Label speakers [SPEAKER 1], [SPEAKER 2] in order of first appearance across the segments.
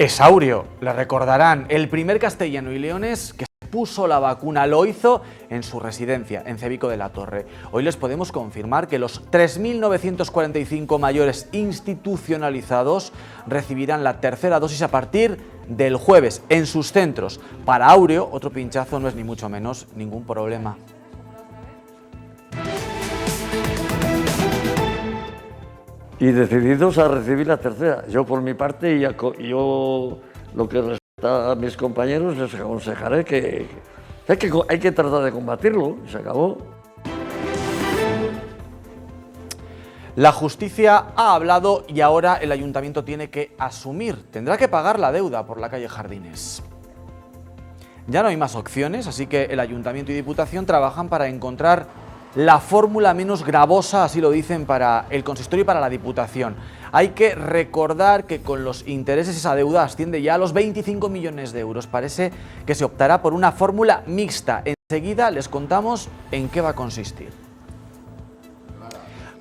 [SPEAKER 1] Es Áureo, le recordarán, el primer castellano y leonés que se puso la vacuna lo hizo en su residencia, en Cebico de la Torre. Hoy les podemos confirmar que los 3.945 mayores institucionalizados recibirán la tercera dosis a partir del jueves en sus centros. Para Áureo, otro pinchazo no es ni mucho menos ningún problema.
[SPEAKER 2] Y decididos a recibir la tercera. Yo por mi parte, y yo lo que respecta a mis compañeros, les aconsejaré que hay que tratar de combatirlo, y se acabó.
[SPEAKER 1] La justicia ha hablado y ahora el ayuntamiento tiene que asumir, tendrá que pagar la deuda por la calle Jardines. Ya no hay más opciones, así que el ayuntamiento y diputación trabajan para encontrar la fórmula menos gravosa, así lo dicen, para el consistorio y para la diputación. Hay que recordar que con los intereses esa deuda asciende ya a los 25 millones de euros. Parece que se optará por una fórmula mixta. Enseguida les contamos en qué va a consistir.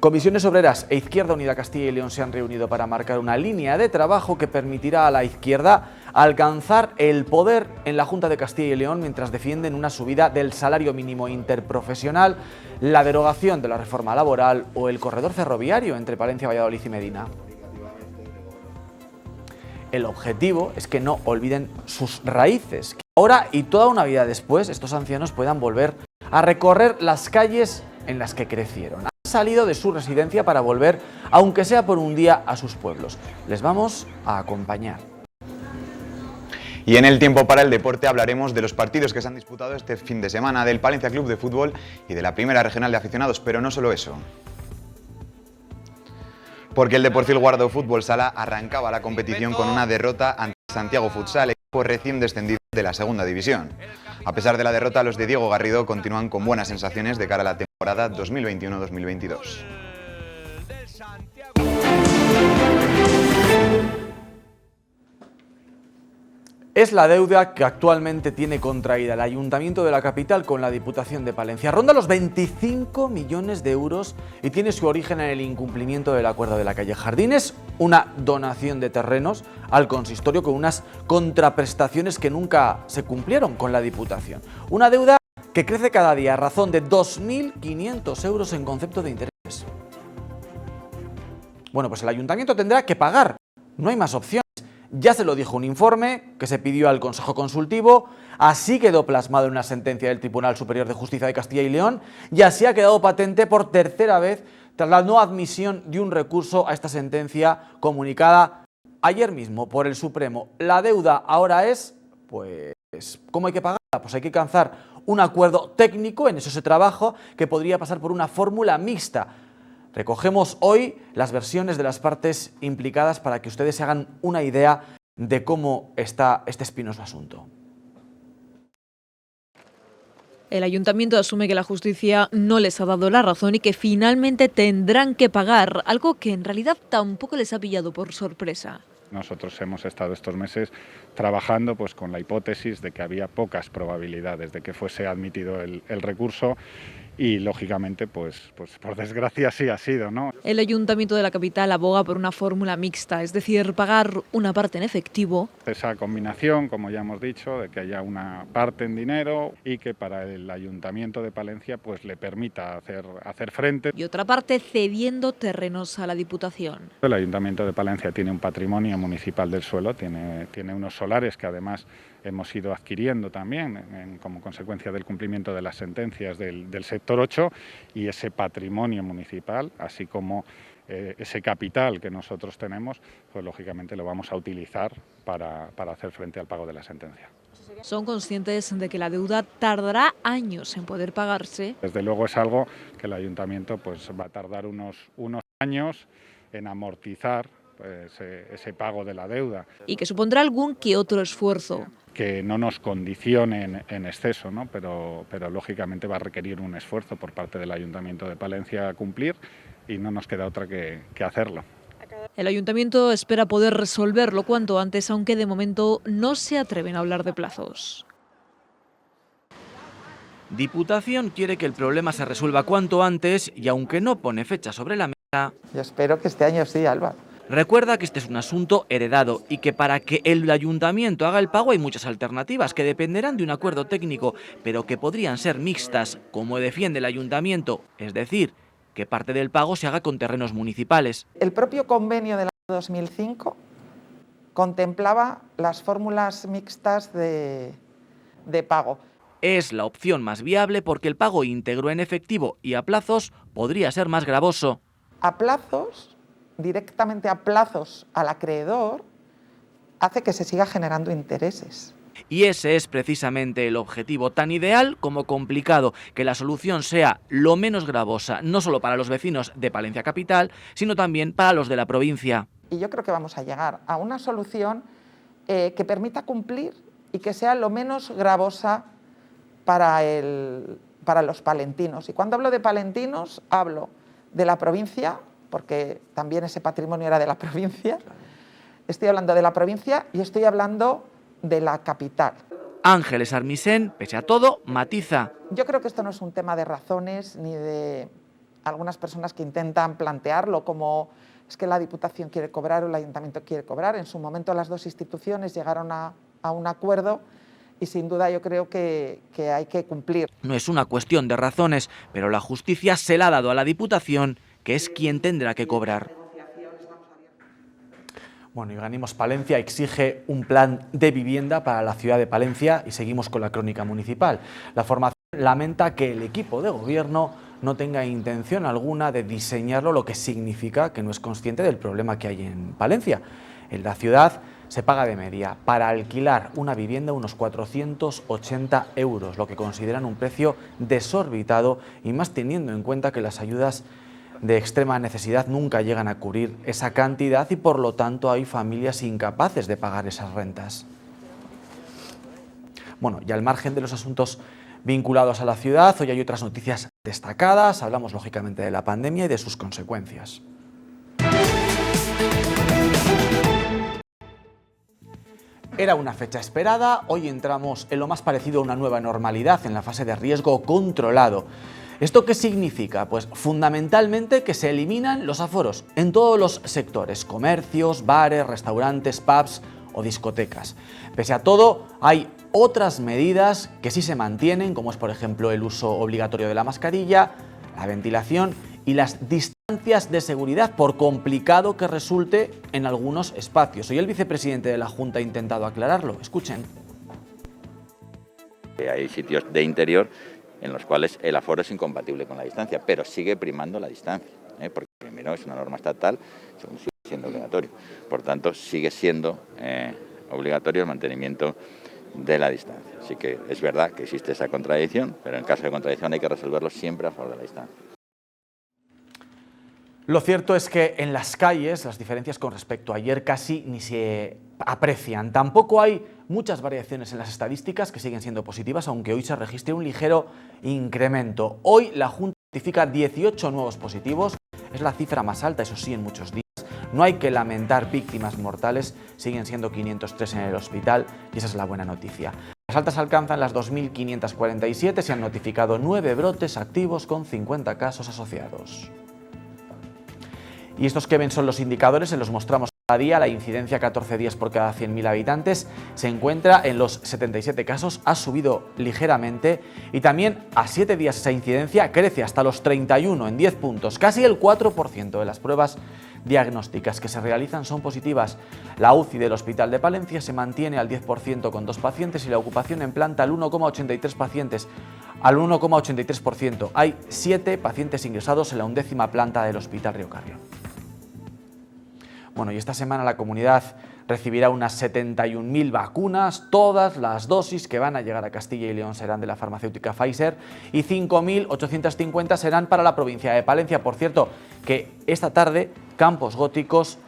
[SPEAKER 1] Comisiones Obreras e Izquierda Unida Castilla y León se han reunido para marcar una línea de trabajo que permitirá a la izquierda alcanzar el poder en la Junta de Castilla y León mientras defienden una subida del salario mínimo interprofesional, la derogación de la reforma laboral o el corredor ferroviario entre Palencia, Valladolid y Medina. El objetivo es que no olviden sus raíces, que ahora y toda una vida después estos ancianos puedan volver a recorrer las calles en las que crecieron. Han salido de su residencia para volver, aunque sea por un día, a sus pueblos. Les vamos a acompañar.
[SPEAKER 3] Y en el tiempo para el deporte hablaremos de los partidos que se han disputado este fin de semana, del Palencia Club de Fútbol y de la Primera Regional de Aficionados, pero no solo eso. Porque el Deportivo Guardo Fútbol Sala arrancaba la competición con una derrota ante Santiago Futsal, equipo recién descendido de la Segunda División. A pesar de la derrota, los de Diego Garrido continúan con buenas sensaciones de cara a la temporada 2021-2022.
[SPEAKER 1] Es la deuda que actualmente tiene contraída el Ayuntamiento de la capital con la Diputación de Palencia. Ronda los 25 millones de euros y tiene su origen en el incumplimiento del acuerdo de la calle Jardines, una donación de terrenos al consistorio con unas contraprestaciones que nunca se cumplieron con la Diputación. Una deuda que crece cada día a razón de 2.500 euros en concepto de intereses. Bueno, pues el Ayuntamiento tendrá que pagar, no hay más opciones. Ya se lo dijo un informe que se pidió al Consejo Consultivo, así quedó plasmado en una sentencia del Tribunal Superior de Justicia de Castilla y León y así ha quedado patente por tercera vez tras la no admisión de un recurso a esta sentencia comunicada ayer mismo por el Supremo. La deuda ahora es, pues, ¿cómo hay que pagarla? Pues hay que alcanzar un acuerdo técnico, en eso se trabaja, que podría pasar por una fórmula mixta. Recogemos hoy las versiones de las partes implicadas para que ustedes se hagan una idea de cómo está este espinoso asunto.
[SPEAKER 4] El ayuntamiento asume que la justicia no les ha dado la razón y que finalmente tendrán que pagar, algo que en realidad tampoco les ha pillado por sorpresa.
[SPEAKER 5] Nosotros hemos estado estos meses trabajando pues, con la hipótesis de que había pocas probabilidades de que fuese admitido el recurso y, lógicamente, pues por desgracia sí ha sido, ¿no?
[SPEAKER 4] El Ayuntamiento de la capital aboga por una fórmula mixta, es decir, pagar una parte en efectivo.
[SPEAKER 5] Esa combinación, como ya hemos dicho, de que haya una parte en dinero y que para el Ayuntamiento de Palencia pues, le permita hacer frente.
[SPEAKER 4] Y otra parte cediendo terrenos a la Diputación.
[SPEAKER 5] El Ayuntamiento de Palencia tiene un patrimonio municipal del suelo, tiene unos solares que además hemos ido adquiriendo también como consecuencia del cumplimiento de las sentencias del sector 8 y ese patrimonio municipal, así como ese capital que nosotros tenemos, pues lógicamente lo vamos a utilizar para hacer frente al pago de la sentencia.
[SPEAKER 4] Son conscientes de que la deuda tardará años en poder pagarse.
[SPEAKER 5] Desde luego es algo que el ayuntamiento pues, va a tardar unos años en amortizar ese pago de la deuda.
[SPEAKER 4] Y que supondrá algún que otro esfuerzo.
[SPEAKER 5] Que no nos condicione en exceso, ¿no? pero lógicamente va a requerir un esfuerzo por parte del Ayuntamiento de Palencia a cumplir y no nos queda otra que hacerlo.
[SPEAKER 4] El Ayuntamiento espera poder resolverlo cuanto antes, aunque de momento no se atreven a hablar de plazos.
[SPEAKER 1] Diputación quiere que el problema se resuelva cuanto antes y aunque no pone fecha sobre la mesa...
[SPEAKER 6] Yo espero que este año sí, Alba.
[SPEAKER 1] Recuerda que este es un asunto heredado y que para que el ayuntamiento haga el pago hay muchas alternativas que dependerán de un acuerdo técnico, pero que podrían ser mixtas, como defiende el ayuntamiento, es decir, que parte del pago se haga con terrenos municipales.
[SPEAKER 6] El propio convenio del año 2005 contemplaba las fórmulas mixtas de pago.
[SPEAKER 1] Es la opción más viable porque el pago íntegro en efectivo y a plazos podría ser más gravoso.
[SPEAKER 6] A plazos, directamente a plazos al acreedor, hace que se siga generando intereses.
[SPEAKER 1] Y ese es precisamente el objetivo, tan ideal como complicado, que la solución sea lo menos gravosa, no solo para los vecinos de Palencia Capital, sino también para los de la provincia.
[SPEAKER 6] Y yo creo que vamos a llegar a una solución que permita cumplir y que sea lo menos gravosa para los palentinos. Y cuando hablo de palentinos, hablo de la provincia, porque también ese patrimonio era de la provincia. Estoy hablando de la provincia y estoy hablando de la capital.
[SPEAKER 1] Ángeles Armisen, pese a todo, matiza.
[SPEAKER 6] Yo creo que esto no es un tema de razones ni de algunas personas que intentan plantearlo como es que la Diputación quiere cobrar o el Ayuntamiento quiere cobrar. En su momento las dos instituciones llegaron a un acuerdo y sin duda yo creo que hay que cumplir.
[SPEAKER 1] No es una cuestión de razones, pero la justicia se la ha dado a la Diputación, que es quien tendrá que cobrar. Bueno, y Ganimos Palencia exige un plan de vivienda para la ciudad de Palencia y seguimos con la crónica municipal. La formación lamenta que el equipo de gobierno no tenga intención alguna de diseñarlo, lo que significa que no es consciente del problema que hay en Palencia. En la ciudad se paga de media para alquilar una vivienda unos 480 euros, lo que consideran un precio desorbitado y más teniendo en cuenta que las ayudas de extrema necesidad nunca llegan a cubrir esa cantidad y por lo tanto hay familias incapaces de pagar esas rentas. Bueno, y al margen de los asuntos vinculados a la ciudad, hoy hay otras noticias destacadas. Hablamos lógicamente de la pandemia y de sus consecuencias. Era una fecha esperada, hoy entramos en lo más parecido a una nueva normalidad, en la fase de riesgo controlado. ¿Esto qué significa? Pues fundamentalmente que se eliminan los aforos en todos los sectores, comercios, bares, restaurantes, pubs o discotecas. Pese a todo, hay otras medidas que sí se mantienen, como es por ejemplo el uso obligatorio de la mascarilla, la ventilación y las distancias de seguridad, por complicado que resulte en algunos espacios. Hoy el vicepresidente de la Junta ha intentado aclararlo. Escuchen.
[SPEAKER 7] Hay sitios de interior en los cuales el aforo es incompatible con la distancia, pero sigue primando la distancia, porque primero es una norma estatal, segundo sigue siendo obligatorio. Por tanto, sigue siendo obligatorio el mantenimiento de la distancia. Así que es verdad que existe esa contradicción, pero en caso de contradicción hay que resolverlo siempre a favor de la distancia.
[SPEAKER 1] Lo cierto es que en las calles las diferencias con respecto a ayer casi ni se aprecian. Tampoco hay muchas variaciones en las estadísticas, que siguen siendo positivas, aunque hoy se registre un ligero incremento. Hoy la Junta notifica 18 nuevos positivos, es la cifra más alta, eso sí, en muchos días. No hay que lamentar víctimas mortales, siguen siendo 503 en el hospital y esa es la buena noticia. Las altas alcanzan las 2.547, se han notificado 9 brotes activos con 50 casos asociados. Y estos que ven son los indicadores, se los mostramos cada día. La incidencia 14 días por cada 100.000 habitantes se encuentra en los 77 casos, ha subido ligeramente y también a 7 días esa incidencia crece hasta los 31 en 10 puntos. Casi el 4% de las pruebas diagnósticas que se realizan son positivas. La UCI del Hospital de Palencia se mantiene al 10% con 2 pacientes y la ocupación en planta al 1,83 pacientes. Al 1,83%. Hay 7 pacientes ingresados en la 11ª planta del Hospital Río Carrión. Bueno, y esta semana la comunidad recibirá unas 71.000 vacunas. Todas las dosis que van a llegar a Castilla y León serán de la farmacéutica Pfizer y 5.850 serán para la provincia de Palencia. Por cierto, que esta tarde, Campos Góticos,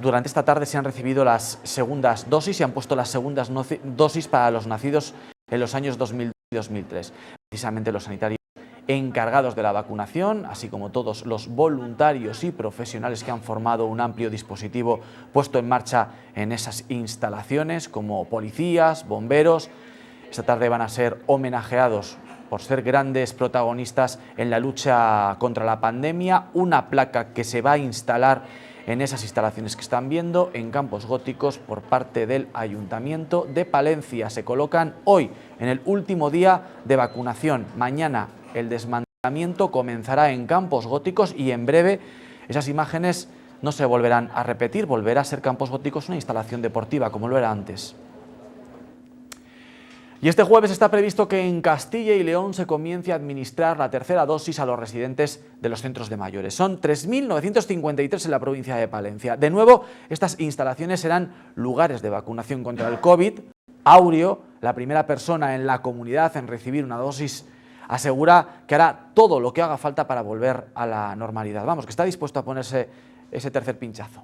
[SPEAKER 1] durante esta tarde se han recibido las segundas dosis y han puesto las segundas dosis para los nacidos en los años 2000 y 2003. Precisamente los sanitarios encargados de la vacunación, así como todos los voluntarios y profesionales que han formado un amplio dispositivo puesto en marcha en esas instalaciones, como policías, bomberos. Esta tarde van a ser homenajeados por ser grandes protagonistas en la lucha contra la pandemia. Una placa que se va a instalar en esas instalaciones que están viendo en Campos Góticos por parte del Ayuntamiento de Palencia. Se colocan hoy en el último día de vacunación. Mañana el desmantelamiento comenzará en Campos Góticos y en breve esas imágenes no se volverán a repetir. Volverá a ser Campos Góticos una instalación deportiva como lo era antes. Y este jueves está previsto que en Castilla y León se comience a administrar la tercera dosis a los residentes de los centros de mayores. Son 3.953 en la provincia de Palencia. De nuevo, estas instalaciones serán lugares de vacunación contra el COVID. Aureo, la primera persona en la comunidad en recibir una dosis, asegura que hará todo lo que haga falta para volver a la normalidad. Vamos, que está dispuesto a ponerse ese tercer pinchazo.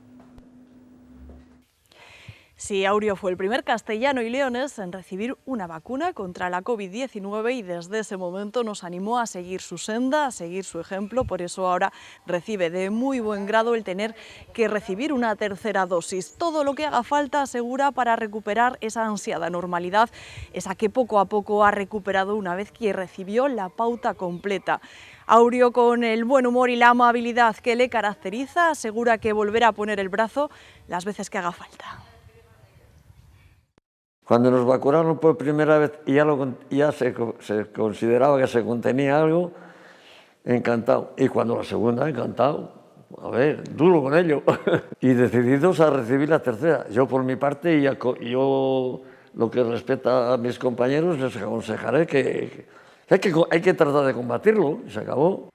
[SPEAKER 8] Sí, Aureo fue el primer castellano y leonés en recibir una vacuna contra la COVID-19 y desde ese momento nos animó a seguir su senda, a seguir su ejemplo. Por eso ahora recibe de muy buen grado el tener que recibir una tercera dosis. Todo lo que haga falta, asegura, para recuperar esa ansiada normalidad, esa que poco a poco ha recuperado una vez que recibió la pauta completa. Aureo, con el buen humor y la amabilidad que le caracteriza, asegura que volverá a poner el brazo las veces que haga falta.
[SPEAKER 2] Cuando nos vacunaron por primera vez y ya se consideraba que se contenía algo, encantado. Y cuando la segunda, encantado. A ver, duro con ello. Y decididos a recibir la tercera. Yo por mi parte, y yo lo que respecta a mis compañeros, les aconsejaré que hay que tratar de combatirlo, y se acabó.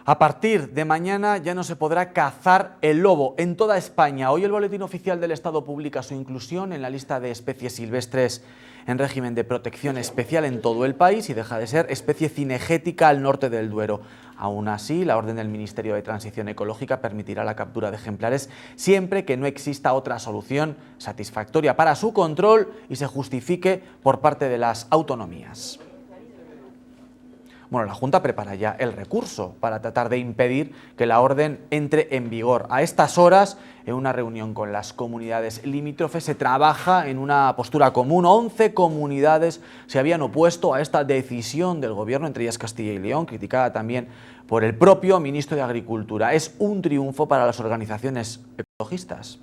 [SPEAKER 1] A partir de mañana ya no se podrá cazar el lobo en toda España. Hoy el Boletín Oficial del Estado publica su inclusión en la lista de especies silvestres en régimen de protección especial en todo el país y deja de ser especie cinegética al norte del Duero. Aún así, la orden del Ministerio de Transición Ecológica permitirá la captura de ejemplares siempre que no exista otra solución satisfactoria para su control y se justifique por parte de las autonomías. Bueno, la Junta prepara ya el recurso para tratar de impedir que la orden entre en vigor. A estas horas, en una reunión con las comunidades limítrofes, se trabaja en una postura común. 11 comunidades se habían opuesto a esta decisión del Gobierno, entre ellas Castilla y León, criticada también por el propio ministro de Agricultura. Es un triunfo para las organizaciones ecologistas.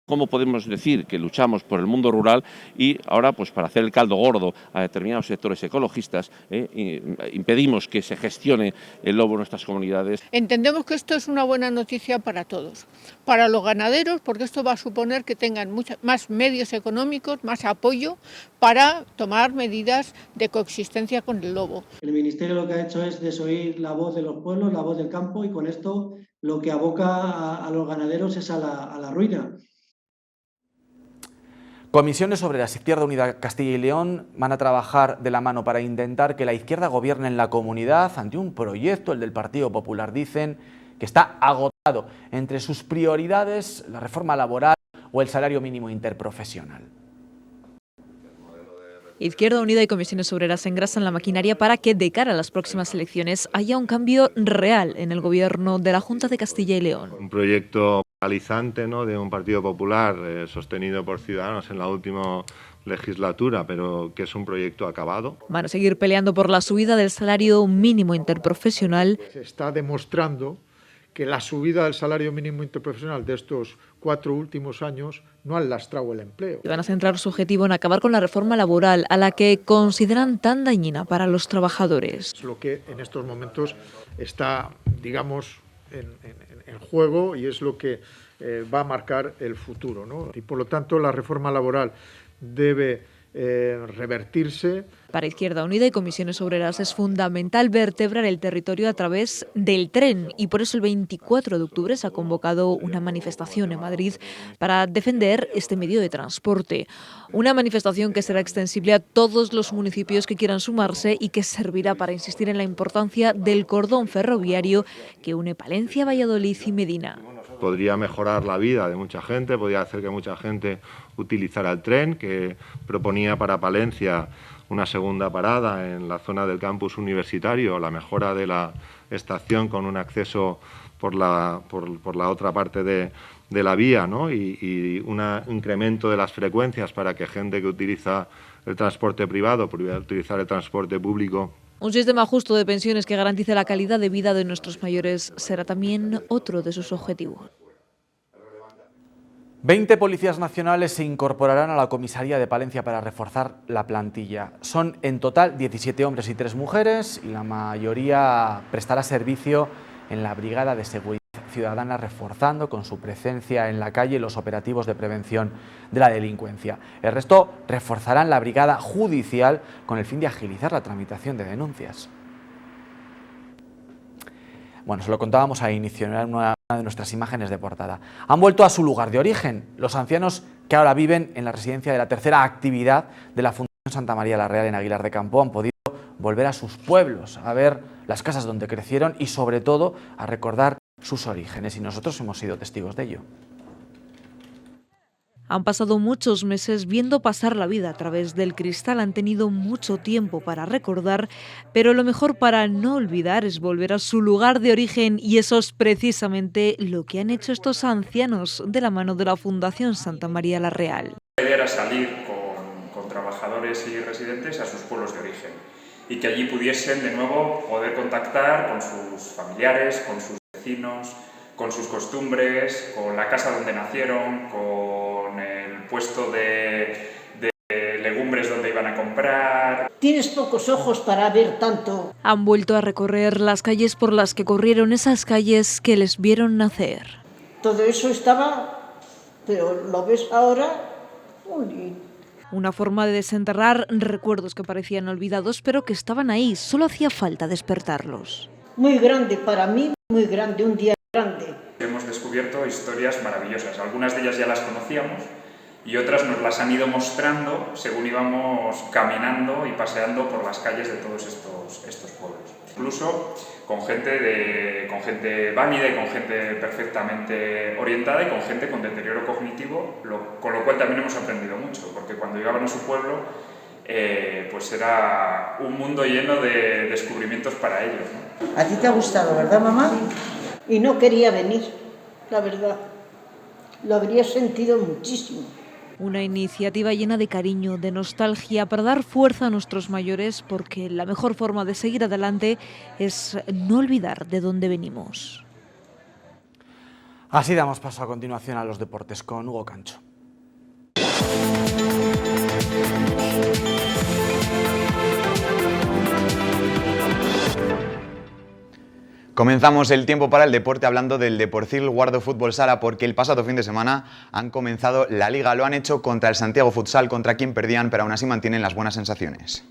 [SPEAKER 9] ¿Cómo podemos decir que luchamos por el mundo rural y ahora, pues para hacer el caldo gordo a determinados sectores ecologistas, impedimos que se gestione el lobo en nuestras comunidades?
[SPEAKER 10] Entendemos que esto es una buena noticia para todos, para los ganaderos, porque esto va a suponer que tengan más medios económicos, más apoyo para tomar medidas de coexistencia con el lobo.
[SPEAKER 11] El Ministerio lo que ha hecho es desoír la voz de los pueblos, la voz del campo, y con esto lo que aboca a los ganaderos es a la ruina.
[SPEAKER 1] Comisiones sobre la Izquierda Unida Castilla y León van a trabajar de la mano para intentar que la izquierda gobierne en la comunidad ante un proyecto, el del Partido Popular. Dicen que está agotado. Entre sus prioridades, la reforma laboral o el salario mínimo interprofesional.
[SPEAKER 4] Izquierda Unida y Comisiones Obreras engrasan la maquinaria para que, de cara a las próximas elecciones, haya un cambio real en el gobierno de la Junta de Castilla y León.
[SPEAKER 12] Un proyecto paralizante, ¿no?, de un Partido Popular sostenido por Ciudadanos en la última legislatura, pero que es un proyecto acabado.
[SPEAKER 4] Van a seguir peleando por la subida del salario mínimo interprofesional.
[SPEAKER 13] Se está demostrando que la subida del salario mínimo interprofesional de estos 4 últimos años no han lastrado el empleo.
[SPEAKER 4] Van a centrar su objetivo en acabar con la reforma laboral, a la que consideran tan dañina para los trabajadores.
[SPEAKER 13] Es lo que en estos momentos está, digamos, en juego y es lo que va a marcar el futuro, ¿no? Y por lo tanto la reforma laboral debe revertirse.
[SPEAKER 4] Para Izquierda Unida y Comisiones Obreras es fundamental vertebrar el territorio a través del tren y por eso el 24 de octubre se ha convocado una manifestación en Madrid para defender este medio de transporte. Una manifestación que será extensible a todos los municipios que quieran sumarse y que servirá para insistir en la importancia del cordón ferroviario que une Palencia, Valladolid y Medina.
[SPEAKER 12] Podría mejorar la vida de mucha gente, podría hacer que mucha gente utilizara el tren, que proponía para Palencia una segunda parada en la zona del campus universitario, la mejora de la estación con un acceso por la otra parte de la vía, ¿no?, y un incremento de las frecuencias para que gente que utiliza el transporte privado pudiera utilizar el transporte público
[SPEAKER 4] Un sistema justo de pensiones que garantice la calidad de vida de nuestros mayores será también otro de sus objetivos.
[SPEAKER 1] 20 policías nacionales se incorporarán a la comisaría de Palencia para reforzar la plantilla. Son en total 17 hombres y 3 mujeres y la mayoría prestará servicio en la Brigada de Seguridad Ciudadana, reforzando con su presencia en la calle los operativos de prevención de la delincuencia. El resto reforzarán la Brigada Judicial con el fin de agilizar la tramitación de denuncias. Bueno, se lo contábamos al inicio, era una de nuestras imágenes de portada. Han vuelto a su lugar de origen. Los ancianos que ahora viven en la residencia de la tercera actividad de la Fundación Santa María la Real en Aguilar de Campo han podido volver a sus pueblos, a ver las casas donde crecieron y sobre todo a recordar sus orígenes, y nosotros hemos sido testigos de ello.
[SPEAKER 4] Han pasado muchos meses viendo pasar la vida a través del cristal, han tenido mucho tiempo para recordar, pero lo mejor para no olvidar es volver a su lugar de origen, y eso es precisamente lo que han hecho estos ancianos de la mano de la Fundación Santa María la Real.
[SPEAKER 14] La idea era salir con trabajadores y residentes a sus pueblos de origen y que allí pudiesen de nuevo poder contactar con sus familiares, con sus vecinos, con sus costumbres, con la casa donde nacieron, con el puesto de legumbres donde iban a comprar.
[SPEAKER 15] Tienes pocos ojos para ver tanto.
[SPEAKER 4] Han vuelto a recorrer las calles por las que corrieron, esas calles que les vieron nacer.
[SPEAKER 15] Todo eso estaba, pero lo ves ahora. Uy.
[SPEAKER 4] Una forma de desenterrar recuerdos que parecían olvidados, pero que estaban ahí, solo hacía falta despertarlos.
[SPEAKER 15] Muy grande para mí, muy grande, un día grande.
[SPEAKER 14] Hemos descubierto historias maravillosas, algunas de ellas ya las conocíamos y otras nos las han ido mostrando según íbamos caminando y paseando por las calles de todos estos pueblos. Incluso con gente válida y con gente perfectamente orientada y con gente con deterioro cognitivo, con lo cual también hemos aprendido mucho, porque cuando llegaban a su pueblo pues era un mundo lleno de descubrimientos para ellos, ¿no?
[SPEAKER 15] A ti te ha gustado, ¿verdad, mamá? Y no quería venir, la verdad. Lo habría sentido muchísimo.
[SPEAKER 4] Una iniciativa llena de cariño, de nostalgia, para dar fuerza a nuestros mayores, porque la mejor forma de seguir adelante es no olvidar de dónde venimos.
[SPEAKER 1] Así damos paso a continuación a los deportes con Hugo Cancho.
[SPEAKER 3] Comenzamos el tiempo para el deporte hablando del Deporcil Guardo Fútbol Sala, porque el pasado fin de semana han comenzado la Liga. Lo han hecho contra el Santiago Futsal, contra quien perdían, pero aún así mantienen las buenas sensaciones.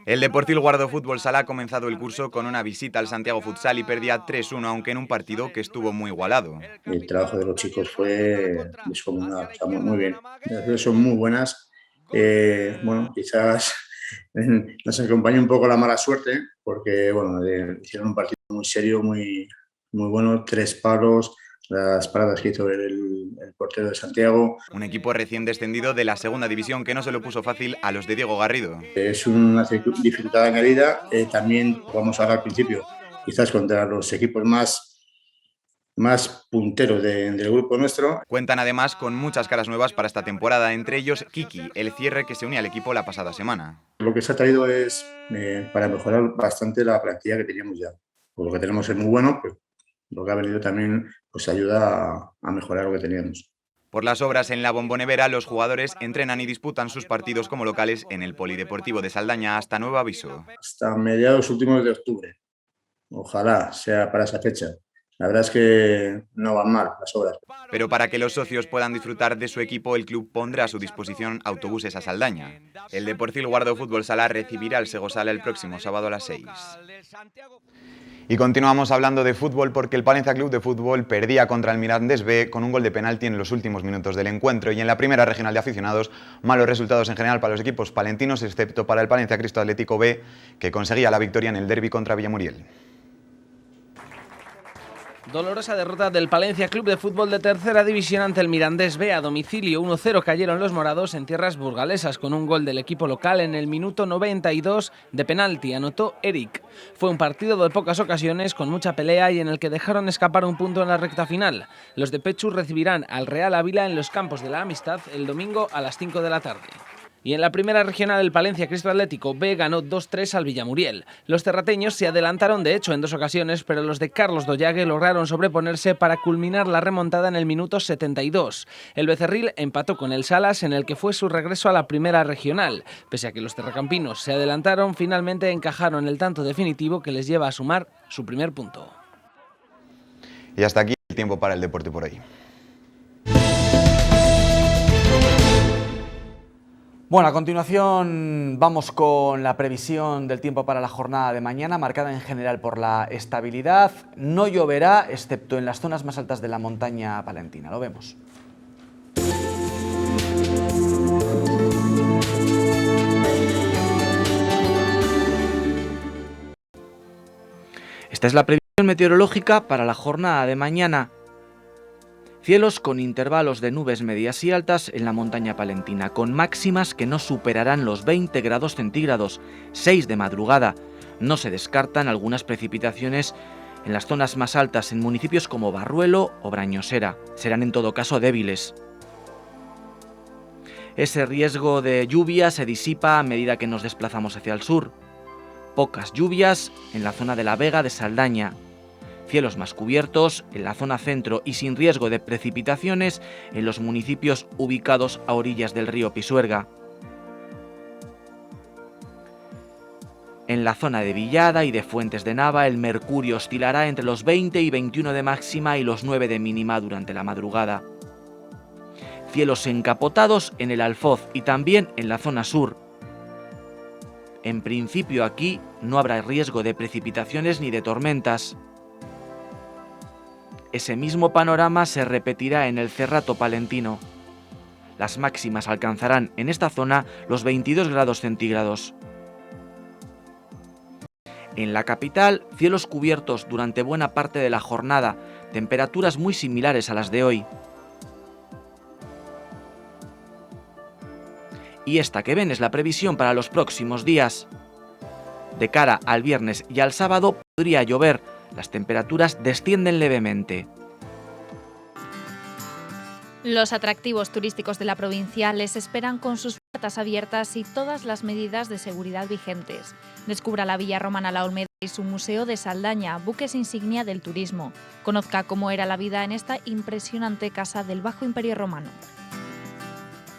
[SPEAKER 3] El Deporcil Guardo Fútbol Sala ha comenzado el curso con una visita al Santiago Futsal y perdía 3-1, aunque en un partido que estuvo muy igualado.
[SPEAKER 16] El trabajo de los chicos fue descomunal, o sea, muy bien. Las acciones son muy buenas. Bueno, quizás nos acompaña un poco la mala suerte, porque bueno, hicieron un partido muy serio, muy bueno, 3 palos, las paradas que hizo el portero de Santiago.
[SPEAKER 3] Un equipo recién descendido de la segunda división que no se lo puso fácil a los de Diego Garrido.
[SPEAKER 16] Es una dificultad añadida, también vamos a hablar al principio, quizás contra los equipos más punteros del grupo nuestro.
[SPEAKER 3] Cuentan además con muchas caras nuevas para esta temporada, entre ellos Kiki, el cierre que se unía al equipo la pasada semana.
[SPEAKER 16] Lo que se ha traído es para mejorar bastante la plantilla que teníamos ya. Pues lo que tenemos es muy bueno, pues lo que ha venido también pues ayuda a mejorar lo que teníamos.
[SPEAKER 3] Por las obras en la Bombonera, los jugadores entrenan y disputan sus partidos como locales en el Polideportivo de Saldaña hasta nuevo aviso.
[SPEAKER 16] Hasta mediados últimos de octubre. Ojalá sea para esa fecha. La verdad es que no van mal las obras.
[SPEAKER 3] Pero para que los socios puedan disfrutar de su equipo, el club pondrá a su disposición autobuses a Saldaña. El Deporcil Guardo Fútbol Sala recibirá al Segosala el próximo sábado a las 6. Y continuamos hablando de fútbol, porque el Palencia Club de Fútbol perdía contra el Mirandés B con un gol de penalti en los últimos minutos del encuentro, y en la primera regional de aficionados, malos resultados en general para los equipos palentinos, excepto para el Palencia Cristo Atlético B, que conseguía la victoria en el derbi contra Villamuriel.
[SPEAKER 17] Dolorosa derrota del Palencia Club de Fútbol de tercera división ante el Mirandés B. A domicilio 1-0 cayeron los morados en tierras burgalesas con un gol del equipo local en el minuto 92 de penalti. Anotó Eric. Fue un partido de pocas ocasiones, con mucha pelea y en el que dejaron escapar un punto en la recta final. Los de Pechu recibirán al Real Ávila en los campos de la Amistad el domingo a las 5 de la tarde. Y en la primera regional, el Palencia Cristo Atlético B ganó 2-3 al Villamuriel. Los terrateños se adelantaron de hecho en 2 ocasiones, pero los de Carlos Dollague lograron sobreponerse para culminar la remontada en el minuto 72. El Becerril empató con el Salas, en el que fue su regreso a la primera regional. Pese a que los terracampinos se adelantaron, finalmente encajaron el tanto definitivo que les lleva a sumar su primer punto.
[SPEAKER 3] Y hasta aquí el tiempo para el deporte por hoy.
[SPEAKER 1] Bueno, a continuación vamos con la previsión del tiempo para la jornada de mañana, marcada en general por la estabilidad. No lloverá, excepto en las zonas más altas de la montaña palentina. Lo vemos. Esta es la previsión meteorológica para la jornada de mañana. Cielos con intervalos de nubes medias y altas en la montaña palentina, con máximas que no superarán los 20 grados centígrados, 6 de madrugada. No se descartan algunas precipitaciones en las zonas más altas en municipios como Barruelo o Brañosera. Serán en todo caso débiles. Ese riesgo de lluvia se disipa a medida que nos desplazamos hacia el sur. Pocas lluvias en la zona de la Vega de Saldaña. Cielos más cubiertos en la zona centro y sin riesgo de precipitaciones en los municipios ubicados a orillas del río Pisuerga. En la zona de Villada y de Fuentes de Nava el mercurio oscilará entre los 20 y 21 de máxima y los 9 de mínima durante la madrugada. Cielos encapotados en el Alfoz y también en la zona sur. En principio aquí no habrá riesgo de precipitaciones ni de tormentas. Ese mismo panorama se repetirá en el Cerrato palentino. Las máximas alcanzarán en esta zona los 22 grados centígrados. En la capital, cielos cubiertos durante buena parte de la jornada, temperaturas muy similares a las de hoy. Y esta que ven es la previsión para los próximos días. De cara al viernes y al sábado podría llover. Las temperaturas descienden levemente.
[SPEAKER 18] Los atractivos turísticos de la provincia les esperan con sus puertas abiertas y todas las medidas de seguridad vigentes. Descubra la Villa Romana La Olmeda y su Museo de Saldaña, buques insignia del turismo. Conozca cómo era la vida en esta impresionante casa del Bajo Imperio Romano.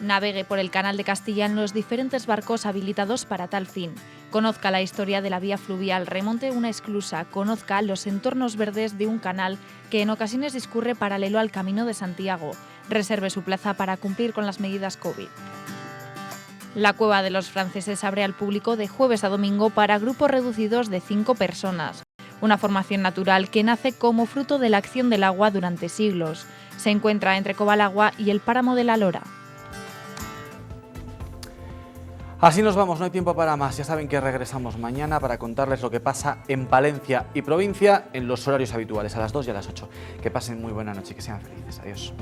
[SPEAKER 18] Navegue por el Canal de Castilla en los diferentes barcos habilitados para tal fin. Conozca la historia de la vía fluvial, remonte una esclusa, conozca los entornos verdes de un canal que en ocasiones discurre paralelo al Camino de Santiago. Reserve su plaza para cumplir con las medidas COVID. La Cueva de los Franceses abre al público de jueves a domingo para grupos reducidos de 5 personas. Una formación natural que nace como fruto de la acción del agua durante siglos. Se encuentra entre Cobalagua y el Páramo de la Lora.
[SPEAKER 1] Así nos vamos, no hay tiempo para más. Ya saben que regresamos mañana para contarles lo que pasa en Palencia y provincia en los horarios habituales, a las 2 y a las 8. Que pasen muy buena noche y que sean felices. Adiós.